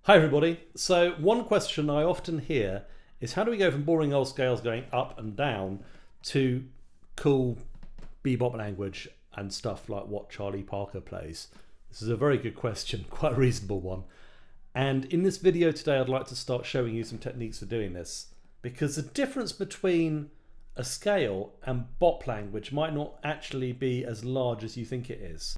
Hi everybody. So one question I often hear is how do we go from boring old scales going up and down to cool bebop language and stuff like what Charlie Parker plays? This is a very good question, quite a reasonable one. And in this video today I'd like to start showing you some techniques for doing this, because the difference between a scale and bop language might not actually be as large as you think it is.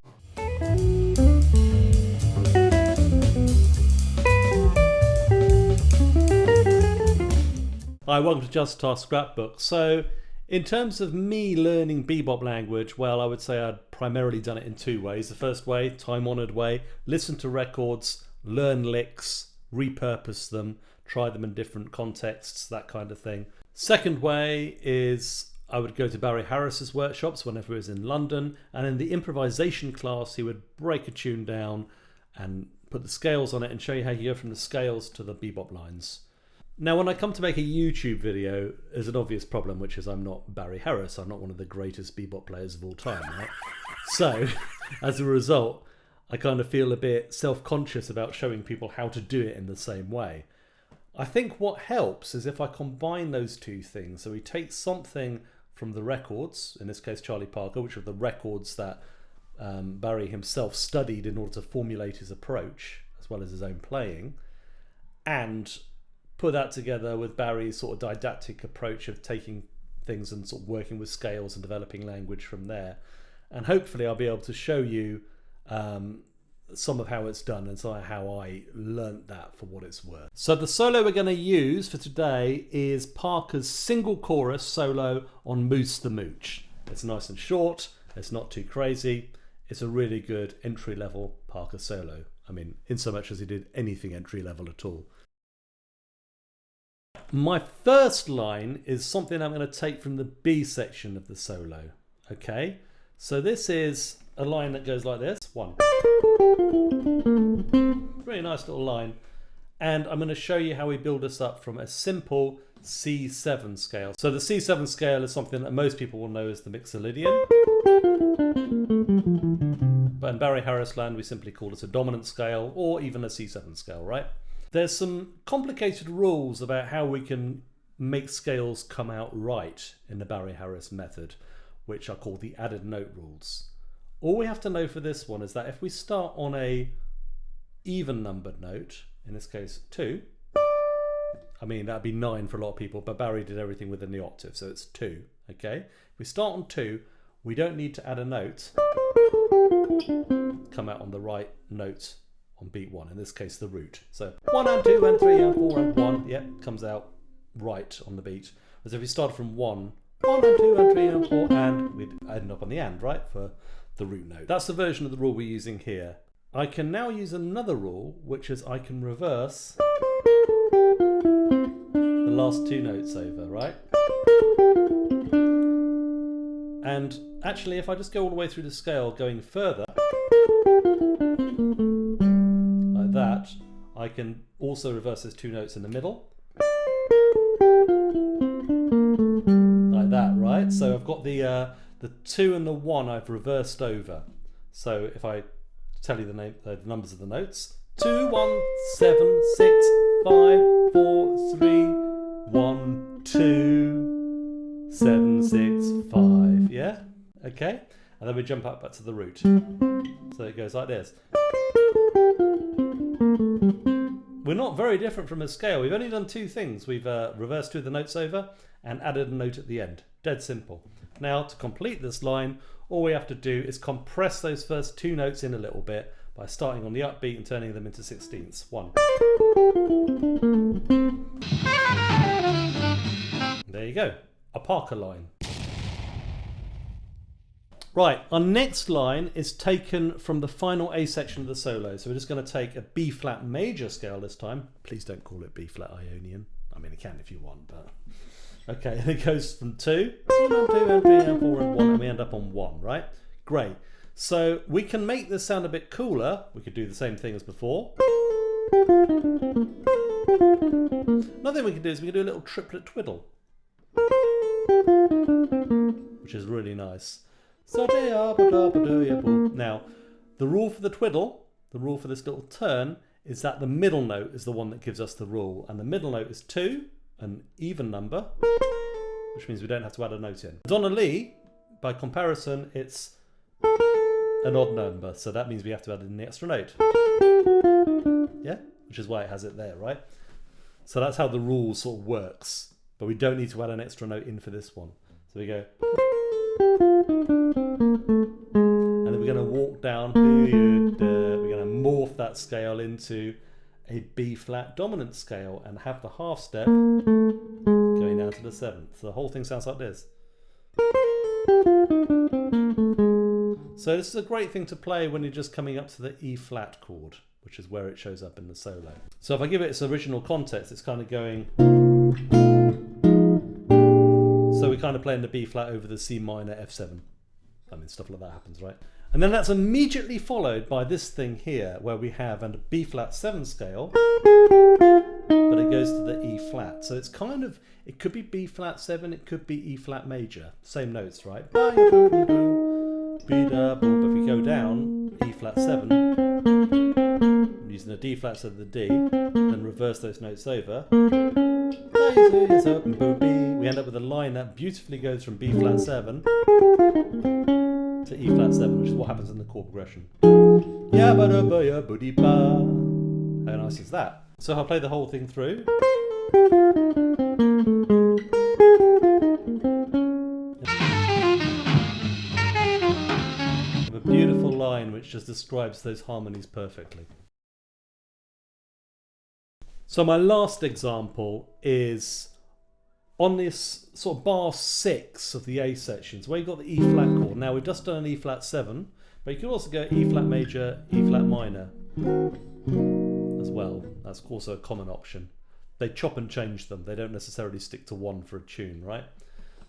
Hi, welcome to Just Our Scrapbook. So in terms of me learning bebop language, well, I would say I'd primarily done it in two ways. The first way, time-honoured way, listen to records, learn licks, repurpose them, try them in different contexts, that kind of thing. Second way is I would go to Barry Harris's workshops whenever he was in London, and in the improvisation class he would break a tune down and put the scales on it and show you how you go from the scales to the bebop lines. Now, when I come to make a YouTube video, there's an obvious problem, which is I'm not Barry Harris. I'm not one of the greatest bebop players of all time, right? So, as a result, I kind of feel a bit self-conscious about showing people how to do it in the same way. I think what helps is if I combine those two things. So we take something from the records, in this case Charlie Parker, which are the records that Barry himself studied in order to formulate his approach, as well as his own playing, and put that together with Barry's sort of didactic approach of taking things and sort of working with scales and developing language from there. And hopefully I'll be able to show you some of how it's done and some of how I learnt that for what it's worth. So the solo we're going to use for today is Parker's single chorus solo on Moose the Mooch. It's nice and short, it's not too crazy, it's a really good entry-level Parker solo. I mean, in so much as he did anything entry-level at all. My first line is something I'm going to take from the B section of the solo. Okay, so this is a line that goes like this. One. Really nice little line. And I'm going to show you how we build this up from a simple C7 scale. So the C7 scale is something that most people will know as the Mixolydian. But in Barry Harris land we simply call it a dominant scale or even a C7 scale, right? There's some complicated rules about how we can make scales come out right in the Barry Harris method, which are called the added note rules. All we have to know for this one is that if we start on a even numbered note, in this case 2, I mean that'd be 9 for a lot of people, but Barry did everything within the octave, so it's 2, okay? If we start on 2, we don't need to add a note, come out on the right note on beat 1, in this case the root. So 1 and 2 and 3 and 4 and 1, yep, comes out right on the beat. Whereas if we started from 1 and 2 and 3 and 4 and, we'd end up on the and, right, for the root note. That's the version of the rule we're using here. I can now use another rule, which is I can reverse the last two notes over, right? And actually if I just go all the way through the scale going further, that, I can also reverse those two notes in the middle. Like that, right? So I've got the 2 and the 1 I've reversed over. So if I tell you the numbers of the notes, 2, 1, 7, 6, 5, 4, 3, 1, 2, 7, 6, 5, yeah? Okay? And then we jump up back to the root. So it goes like this. We're not very different from a scale. We've only done two things. We've reversed 2 of the notes over and added a note at the end. Dead simple. Now to complete this line, all we have to do is compress those first 2 notes in a little bit by starting on the upbeat and turning them into 16ths. 1. There you go. A Parker line. Right, our next line is taken from the final A section of the solo. So we're just going to take a B flat major scale this time. Please don't call it B flat Ionian. I mean, you can if you want, but... Okay, and it goes from 2, 1 and 2 and 3 and 4 and 1, and we end up on 1, right? Great. So we can make this sound a bit cooler. We could do the same thing as before. Another thing we can do is we can do a little triplet twiddle, which is really nice. Now, the rule for the twiddle, the rule for this little turn, is that the middle note is the one that gives us the rule, and the middle note is 2, an even number, which means we don't have to add a note in. Donna Lee, by comparison, it's an odd number, so that means we have to add in the extra note. Yeah, which is why it has it there, right? So that's how the rule sort of works, but we don't need to add an extra note in for this one. So we go, and then we're going to walk down, we're going to morph that scale into a B flat dominant scale and have the half step going down to the 7th. So the whole thing sounds like this. So this is a great thing to play when you're just coming up to the E flat chord, which is where it shows up in the solo. So if I give it its original context, it's kind of going, so we're kind of playing the B flat over the C minor F7. I mean, stuff like that happens, right? And then that's immediately followed by this thing here, where we have a B flat 7 scale, but it goes to the E flat. So it's kind of, it could be B flat 7, it could be E flat major. Same notes, right? But if we go down, E flat 7, using the D flat instead of the D, then reverse those notes over, we end up with a line that beautifully goes from B flat 7 to E flat 7, which is what happens in the chord progression. How nice is that? So I'll play the whole thing through. A beautiful line which just describes those harmonies perfectly. So my last example is on this sort of bar 6 of the A sections, where you've got the E flat chord. Now we've just done an E flat 7, but you could also go E flat major, E flat minor as well. That's also a common option. They chop and change them. They don't necessarily stick to one for a tune, right?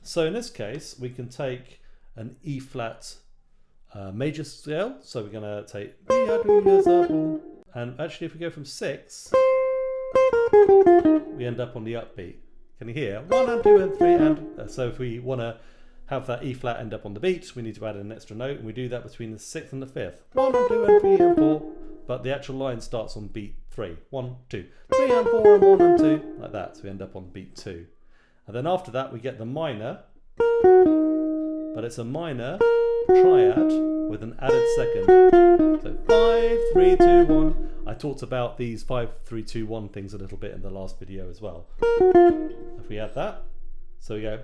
So in this case, we can take an E flat major scale. So we're going to take, and actually if we go from 6, we end up on the upbeat. Can you hear? 1 and 2 and 3 and... so if we want to have that E flat end up on the beat, we need to add an extra note, and we do that between the 6th and the 5th. 1 and 2 and 3 and 4. But the actual line starts on beat 3. 1, 2, 3 and 4 and 1 and 2. Like that. So we end up on beat 2. And then after that we get the minor. But it's a minor triad with an added second. So 5, 3, 2, 1. I talked about these 5, 3, 2, 1 things a little bit in the last video as well. If we add that, so we go,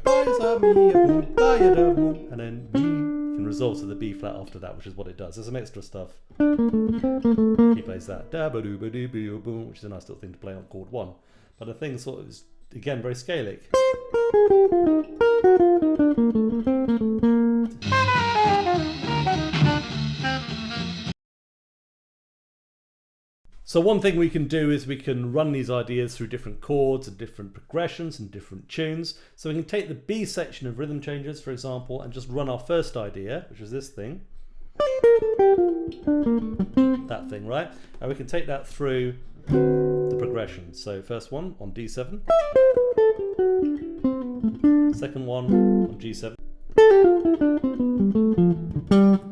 and then you can resolve to the B flat after that, which is what it does. There's some extra stuff. He plays that, which is a nice little thing to play on chord 1. But the thing sort of is, again, very scalic. So one thing we can do is we can run these ideas through different chords and different progressions and different tunes. So we can take the B section of rhythm changes, for example, and just run our first idea, which is this thing. That thing, right? And we can take that through the progression. So first one on D7. Second one on G7.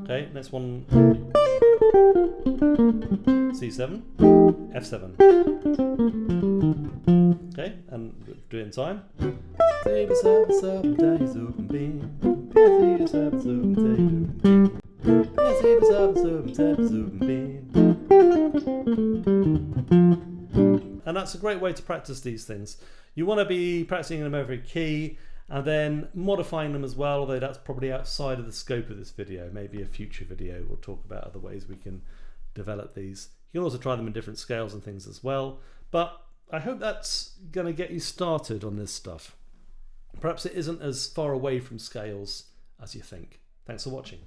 Okay, next one C7, F7. Okay, and do it in time. And that's a great way to practice these things. You want to be practicing them every key and then modifying them as well, although that's probably outside of the scope of this video. Maybe a future video we'll talk about other ways we can develop these. You can also try them in different scales and things as well. But I hope that's going to get you started on this stuff. Perhaps it isn't as far away from scales as you think. Thanks for watching.